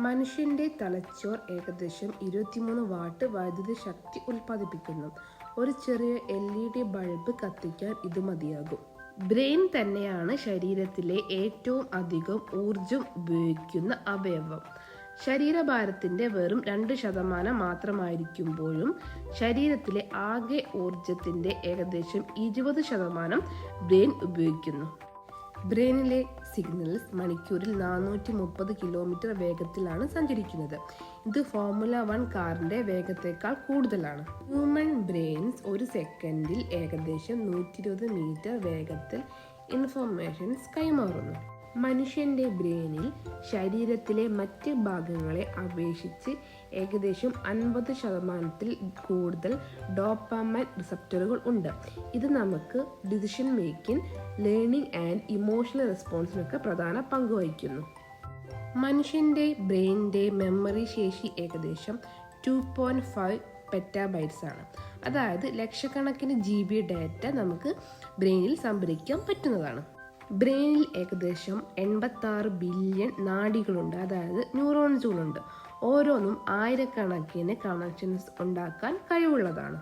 മനുഷ്യന്റെ തലച്ചോർ ഏകദേശം 23 വാട്ട് വൈദ്യുത ശക്തി ഉൽപ്പാദിപ്പിക്കുന്നു. ഒരു ചെറിയ LED ബൾബ് കത്തിക്കാൻ ഇത് മതിയാകും. ബ്രെയിൻ തന്നെയാണ് ശരീരത്തിലെ ഏറ്റവും അധികം ഊർജം ഉപയോഗിക്കുന്ന അവയവം. ശരീരഭാരത്തിന്റെ വെറും 2% മാത്രമായിരിക്കുമ്പോഴും ശരീരത്തിലെ ആകെ ഊർജത്തിന്റെ ഏകദേശം 20% ബ്രെയിൻ ഉപയോഗിക്കുന്നു. ബ്രെയിനിലെ സിഗ്നൽസ് മണിക്കൂറിൽ 430 കിലോമീറ്റർ വേഗത്തിലാണ് സഞ്ചരിക്കുന്നത്. ഇത് ഫോർമുല 1 കാറിന്റെ വേഗത്തേക്കാൾ കൂടുതലാണ്. ഹ്യൂമൻ ബ്രെയിൻസ് ഒരു സെക്കൻഡിൽ ഏകദേശം 120 മീറ്റർ വേഗത്തിൽ ഇൻഫർമേഷൻസ് കൈമാറുന്നു. മനുഷ്യന്റെ ബ്രെയിനിൽ ശരീരത്തിലെ മറ്റ് ഭാഗങ്ങളെ അപേക്ഷിച്ച് ഏകദേശം 50% കൂടുതൽ ഡോപാമൈൻ റിസപ്റ്ററുകൾ ഉണ്ട്. ഇത് നമുക്ക് decision making, learning and emotional റെസ്പോൺസിനൊക്കെ പ്രധാന പങ്ക് വഹിക്കുന്നു. മനുഷ്യന്റെ ബ്രെയിനിന്റെ മെമ്മറി ശേഷി ഏകദേശം 2.5 പെറ്റാബൈറ്റ്സ് ആണ്. അതായത് ലക്ഷക്കണക്കിന് GB ഡാറ്റ നമുക്ക് ബ്രെയിനിൽ സംഭരിക്കാൻ പറ്റുന്നതാണ്. ബ്രെയിനിൽ ഏകദേശം 86 ബില്യൺ നാഡികളുണ്ട്, അതായത് ന്യൂറോൺസുകളുണ്ട്. ഓരോന്നും ആയിരക്കണക്കിന് കണക്ഷൻസ് ഉണ്ടാക്കാൻ കഴിവുള്ളതാണ്.